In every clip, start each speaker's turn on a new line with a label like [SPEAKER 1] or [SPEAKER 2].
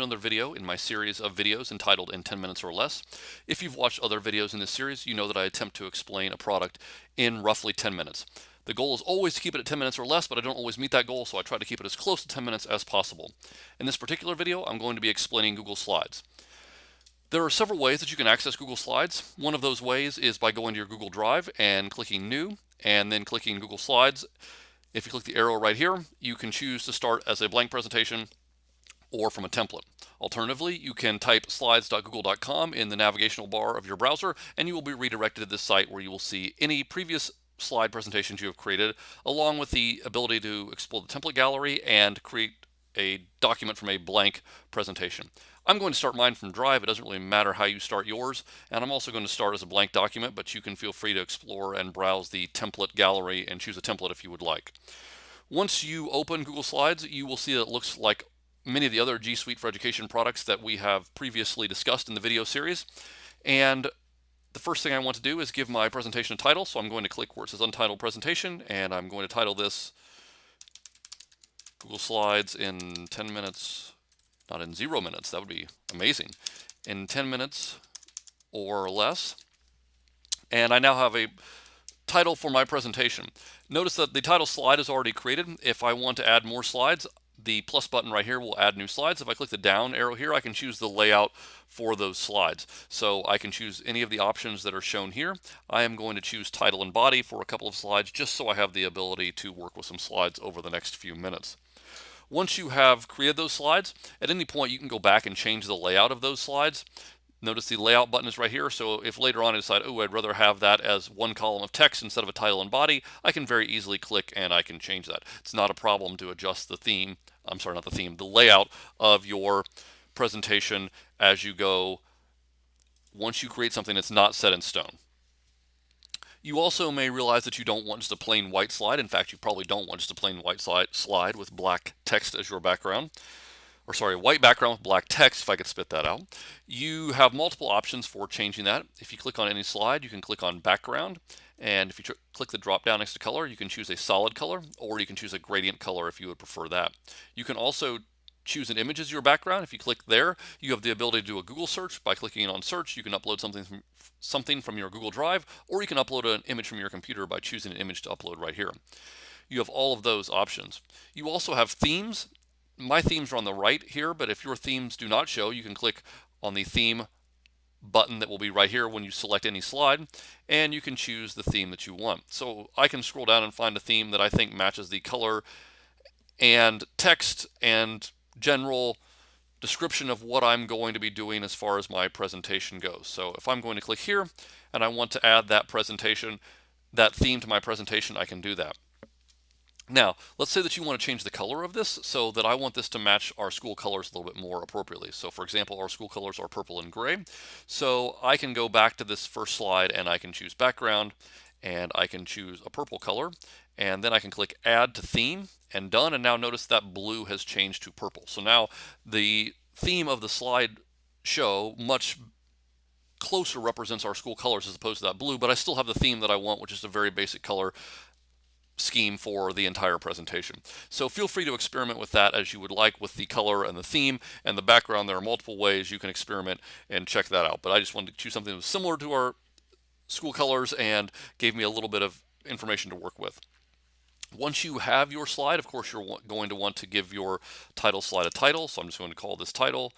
[SPEAKER 1] another video in my series of videos entitled In 10 Minutes or Less. If you've watched other videos in this series, you know that I attempt to explain a product in roughly 10 minutes. The goal is always to keep it at 10 minutes or less, but I don't always meet that goal, so I try to keep it as close to 10 minutes as possible. In this particular video, I'm going to be explaining Google Slides. There are several ways that you can access Google Slides. One of those ways is by going to your Google Drive and clicking New, and then clicking Google Slides. If you click the arrow right here, you can choose to start as a blank presentation or from a template. Alternatively, you can type slides.google.com in the navigational bar of your browser, and you will be redirected to this site where you will see any previous slide presentations you have created, along with the ability to explore the template gallery and create a document from a blank presentation. I'm going to start mine from Drive. It doesn't really matter how you start yours, and I'm also going to start as a blank document, but you can feel free to explore and browse the template gallery and choose a template if you would like. Once you open Google Slides, you will see that it looks like many of the other G Suite for Education products that we have previously discussed in the video series. And the first thing I want to do is give my presentation a title, so I'm going to click where it says Untitled Presentation, and I'm going to title this Google Slides in 10 minutes, not in 0 minutes, that would be amazing, in 10 minutes or less. And I now have a title for my presentation. Notice that the title slide is already created. If I want to add more slides, the plus button right here will add new slides. If I click the down arrow here, I can choose the layout for those slides. So I can choose any of the options that are shown here. I am going to choose title and body for a couple of slides, just so I have the ability to work with some slides over the next few minutes. Once you have created those slides, at any point you can go back and change the layout of those slides. Notice the layout button is right here, so if later on I decide, oh, I'd rather have that as one column of text instead of a title and body, I can very easily click and I can change that. It's not a problem to adjust the theme, I'm sorry, not the theme, the layout of your presentation as you go once you create something that's not set in stone. You also may realize that you don't want just a plain white slide. In fact, you probably don't want just a plain white slide with black text as your background. Or sorry, white background with black text, if I could spit that out. You have multiple options for changing that. If you click on any slide, you can click on background. And if you click the drop down next to color, you can choose a solid color, or you can choose a gradient color if you would prefer that. You can also choose an image as your background. If you click there, you have the ability to do a Google search. By clicking on search, you can upload something from your Google Drive, or you can upload an image from your computer by choosing an image to upload right here. You have all of those options. You also have themes. My themes are on the right here, but if your themes do not show, you can click on the theme button that will be right here when you select any slide, and you can choose the theme that you want. So I can scroll down and find a theme that I think matches the color and text and general description of what I'm going to be doing as far as my presentation goes. So if I'm going to click here and I want to add that theme to my presentation, I can do that. Now, let's say that you want to change the color of this so that I want this to match our school colors a little bit more appropriately. So for example, our school colors are purple and gray. So I can go back to this first slide and I can choose background and I can choose a purple color, and then I can click add to theme and done. And now notice that blue has changed to purple. So now the theme of the slide show much closer represents our school colors as opposed to that blue, but I still have the theme that I want, which is a very basic color scheme for the entire presentation. So feel free to experiment with that as you would like with the color and the theme and the background. There are multiple ways you can experiment and check that out, but I just wanted to choose something that was similar to our school colors and gave me a little bit of information to work with. Once you have your slide, of course, you're going to want to give your title slide a title. So I'm just going to call this title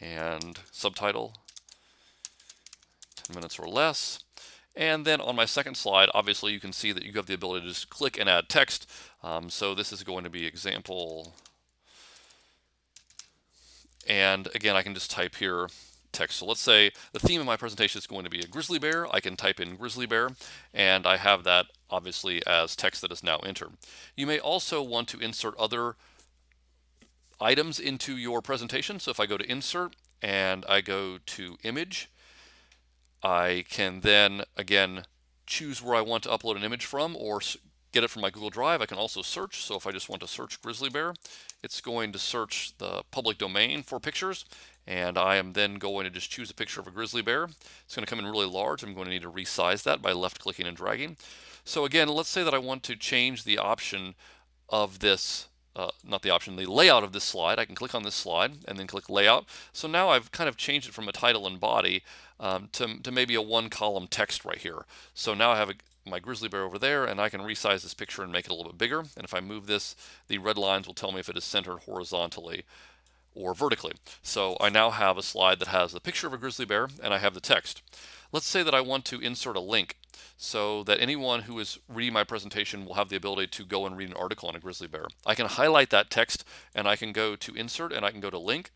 [SPEAKER 1] and subtitle 10 minutes or less. And then on my second slide, obviously you can see that you have the ability to just click and add text. So this is going to be example. And again, I can just type here text. So let's say the theme of my presentation is going to be a grizzly bear. I can type in grizzly bear, and I have that obviously as text that is now entered. You may also want to insert other items into your presentation. So if I go to insert and I go to image, I can then again choose where I want to upload an image from or get it from my Google Drive. I can also search. So if I just want to search grizzly bear, it's going to search the public domain for pictures, and I am then going to just choose a picture of a grizzly bear. It's going to come in really large. I'm going to need to resize that by left clicking and dragging. So again, let's say that I want to change the option of this the layout of this slide. I can click on this slide and then click layout. So now I've kind of changed it from a title and body to maybe a one-column text right here. So now I have my grizzly bear over there, and I can resize this picture and make it a little bit bigger. And if I move this, the red lines will tell me if it is centered horizontally or vertically. So I now have a slide that has the picture of a grizzly bear and I have the text. Let's say that I want to insert a link so that anyone who is reading my presentation will have the ability to go and read an article on a grizzly bear. I can highlight that text and I can go to insert and I can go to link.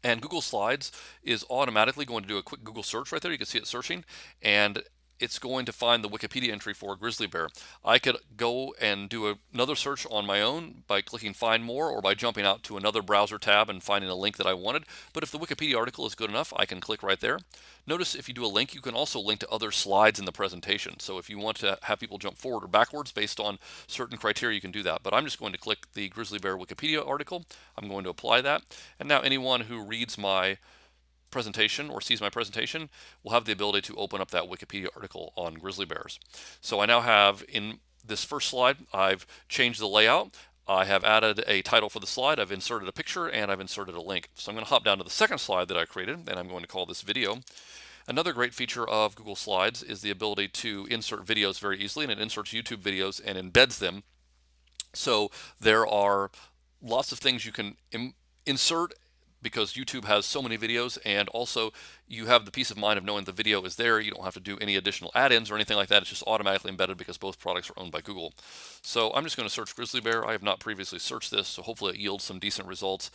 [SPEAKER 1] And Google Slides is automatically going to do a quick Google search right there. You can see it searching, and it's going to find the Wikipedia entry for a grizzly bear. I could go and do another search on my own by clicking find more, or by jumping out to another browser tab and finding a link that I wanted. But if the Wikipedia article is good enough, I can click right there. Notice if you do a link, you can also link to other slides in the presentation. So if you want to have people jump forward or backwards based on certain criteria, you can do that. But I'm just going to click the grizzly bear Wikipedia article. I'm going to apply that. And now anyone who reads my presentation or sees my presentation will have the ability to open up that Wikipedia article on grizzly bears. So I now have, in this first slide, I've changed the layout. I have added a title for the slide, I've inserted a picture, and I've inserted a link. So I'm going to hop down to the second slide that I created, and I'm going to call this video. Another great feature of Google Slides is the ability to insert videos very easily, and it inserts YouTube videos and embeds them. So there are lots of things you can insert because YouTube has so many videos, and also you have the peace of mind of knowing the video is there. You don't have to do any additional add-ins or anything like that. It's just automatically embedded because both products are owned by Google. So I'm just going to search grizzly bear. I have not previously searched this, so hopefully it yields some decent results.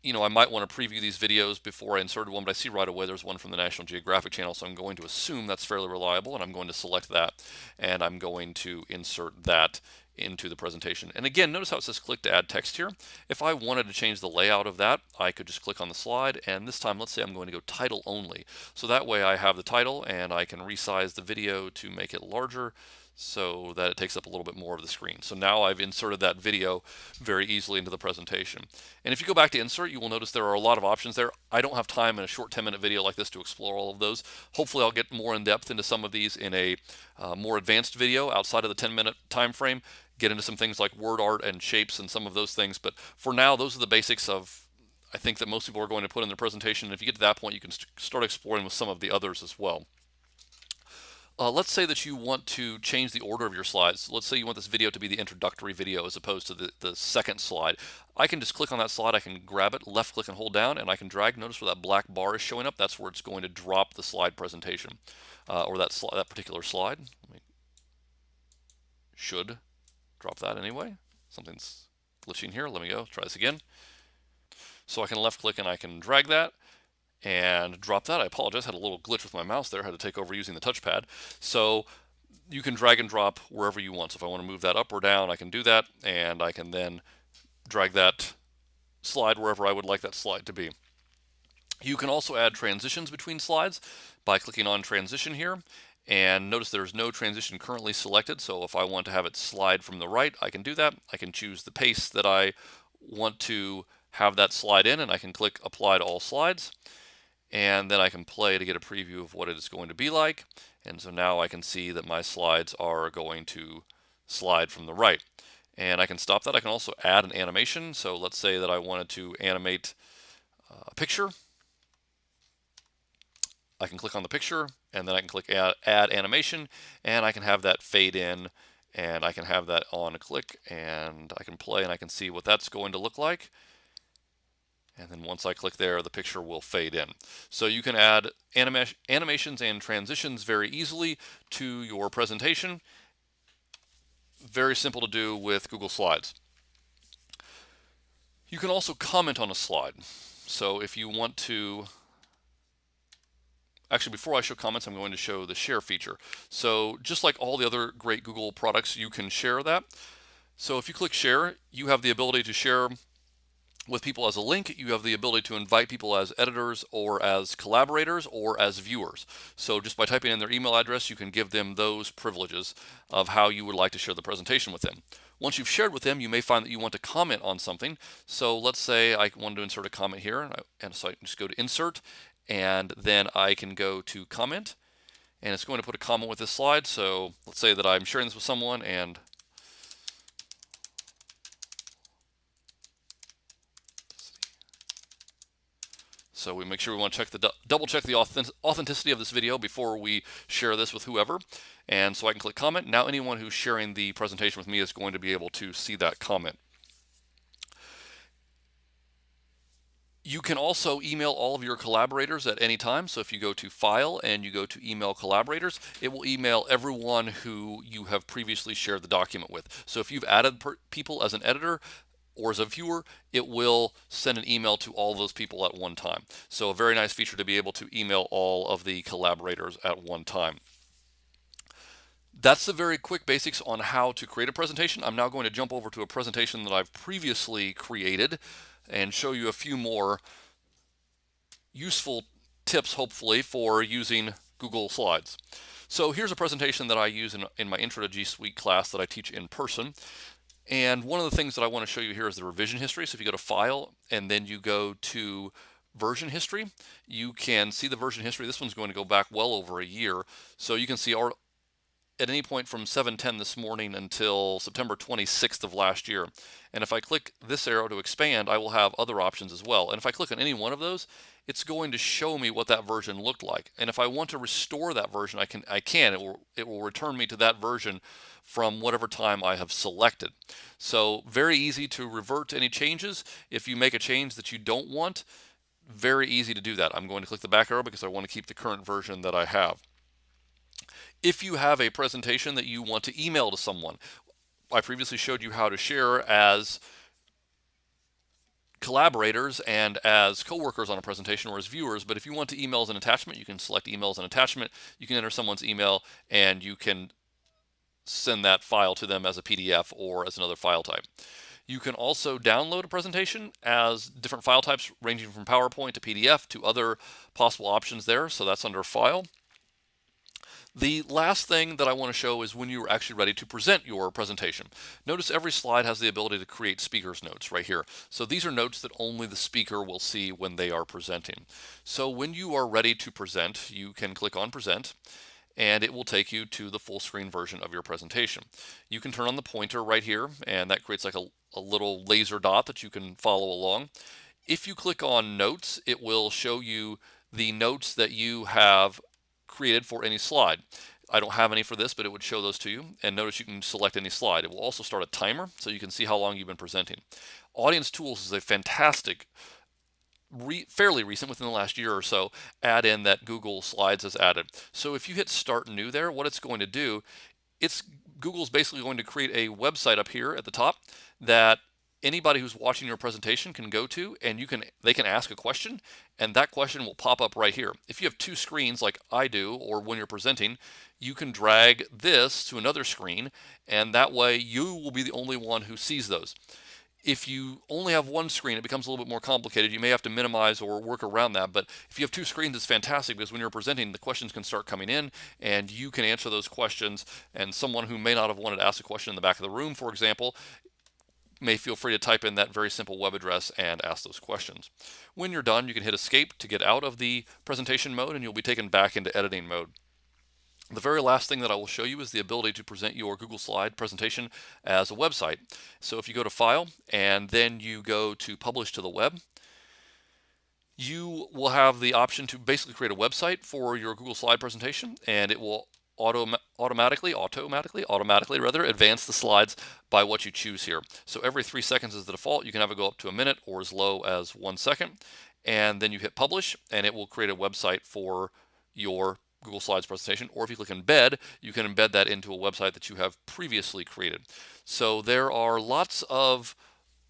[SPEAKER 1] You know, I might want to preview these videos before I inserted one, but I see right away there's one from the National Geographic Channel, so I'm going to assume that's fairly reliable, and I'm going to select that, and I'm going to insert that into the presentation. And again, notice how it says click to add text here. If I wanted to change the layout of that, I could just click on the slide, and this time let's say I'm going to go title only. So that way I have the title and I can resize the video to make it larger so that it takes up a little bit more of the screen. So now I've inserted that video very easily into the presentation. And if you go back to insert, you will notice there are a lot of options there. I don't have time in a short 10-minute video like this to explore all of those. Hopefully I'll get more in depth into some of these in a more advanced video outside of the 10-minute time frame, get into some things like word art and shapes and some of those things. But for now, those are the basics of, I think, that most people are going to put in their presentation. And if you get to that point, you can start exploring with some of the others as well. Let's say that you want to change the order of your slides. Let's say you want this video to be the introductory video as opposed to the second slide. I can just click on that slide, I can grab it, left click and hold down, and I can drag. Notice where that black bar is showing up, that's where it's going to drop the slide presentation, or that particular slide. Should drop that anyway. Something's glitching here. Let me go, try this again. So I can left click and I can drag that and drop that. I apologize, I had a little glitch with my mouse there, I had to take over using the touchpad. So you can drag and drop wherever you want. So if I want to move that up or down, I can do that, and I can then drag that slide wherever I would like that slide to be. You can also add transitions between slides by clicking on transition here, and notice there's no transition currently selected. So if I want to have it slide from the right, I can do that. I can choose the pace that I want to have that slide in, and I can click apply to all slides. And then I can play to get a preview of what it is going to be like. And so now I can see that my slides are going to slide from the right. And I can stop that. I can also add an animation. So let's say that I wanted to animate a picture. I can click on the picture, and then I can click add animation, and I can have that fade in, and I can have that on a click, and I can play, and I can see what that's going to look like. And then once I click there, the picture will fade in. So you can add animations and transitions very easily to your presentation. Very simple to do with Google Slides. You can also comment on a slide. So if you want to, actually before I show comments, I'm going to show the share feature. So just like all the other great Google products, you can share that. So if you click share, you have the ability to share with people as a link. You have the ability to invite people as editors or as collaborators or as viewers. So just by typing in their email address, you can give them those privileges of how you would like to share the presentation with them. Once you've shared with them, you may find that you want to comment on something. So let's say I wanted to insert a comment here, and so I can just go to insert, and then I can go to comment, and it's going to put a comment with this slide. So let's say that I'm sharing this with someone, and So we make sure we want to check double check the authenticity of this video before we share this with whoever. And so I can click comment. Now anyone who's sharing the presentation with me is going to be able to see that comment. You can also email all of your collaborators at any time. So if you go to File and you go to Email Collaborators, it will email everyone who you have previously shared the document with. So if you've added people as an editor or as a viewer, it will send an email to all those people at one time. So a very nice feature to be able to email all of the collaborators at one time. That's the very quick basics on how to create a presentation. I'm now going to jump over to a presentation that I've previously created and show you a few more useful tips, hopefully, for using Google Slides. So here's a presentation that I use in my Intro to G Suite class that I teach in person. And one of the things that I want to show you here is the revision history. So if you go to File and then you go to Version History, you can see the version history. This one's going to go back well over a year. So you can see at any point from 7/10 this morning until September 26th of last year. And if I click this arrow to expand, I will have other options as well. And if I click on any one of those, it's going to show me what that version looked like. And if I want to restore that version, I can. It will return me to that version from whatever time I have selected. So very easy to revert to any changes. If you make a change that you don't want, very easy to do that. I'm going to click the back arrow because I want to keep the current version that I have. If you have a presentation that you want to email to someone, I previously showed you how to share as collaborators and as coworkers on a presentation or as viewers, but if you want to email as an attachment, you can select email as an attachment. You can enter someone's email and you can send that file to them as a PDF or as another file type. You can also download a presentation as different file types ranging from PowerPoint to PDF to other possible options there, so that's under File. The last thing that I want to show is when you're actually ready to present your presentation. Notice every slide has the ability to create speaker's notes right here. So these are notes that only the speaker will see when they are presenting. So when you are ready to present, you can click on Present, and it will take you to the full screen version of your presentation. You can turn on the pointer right here, and that creates like a little laser dot that you can follow along. If you click on Notes, it will show you the notes that you have created for any slide. I don't have any for this, but it would show those to you. And notice you can select any slide. It will also start a timer so you can see how long you've been presenting. Audience Tools is a fantastic, fairly recent, within the last year or so, add-in that Google Slides has added. So if you hit Start New there, what it's going to do, Google's basically going to create a website up here at the top that anybody who's watching your presentation can go to, and they can ask a question, and that question will pop up right here. If you have two screens like I do, or when you're presenting, you can drag this to another screen, and that way you will be the only one who sees those. If you only have one screen, it becomes a little bit more complicated. You may have to minimize or work around that, but if you have two screens, it's fantastic because when you're presenting, the questions can start coming in and you can answer those questions, and someone who may not have wanted to ask a question in the back of the room, for example, may feel free to type in that very simple web address and ask those questions. When you're done, you can hit Escape to get out of the presentation mode, and you'll be taken back into editing mode. The very last thing that I will show you is the ability to present your Google Slide presentation as a website. So if you go to File and then you go to Publish to the Web, you will have the option to basically create a website for your Google Slide presentation, and it will automatically advance the slides by what you choose here. So every 3 seconds is the default. You can have it go up to a minute or as low as 1 second, and then you hit Publish and it will create a website for your Google Slides presentation. Or if you click Embed, you can embed that into a website that you have previously created. So there are lots of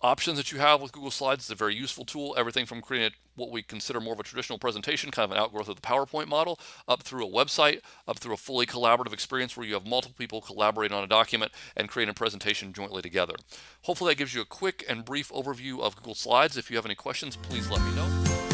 [SPEAKER 1] options that you have with Google Slides. It's a very useful tool, everything from creating what we consider more of a traditional presentation, kind of an outgrowth of the PowerPoint model, up through a website, up through a fully collaborative experience where you have multiple people collaborating on a document and creating a presentation jointly together. Hopefully that gives you a quick and brief overview of Google Slides. If you have any questions, please let me know.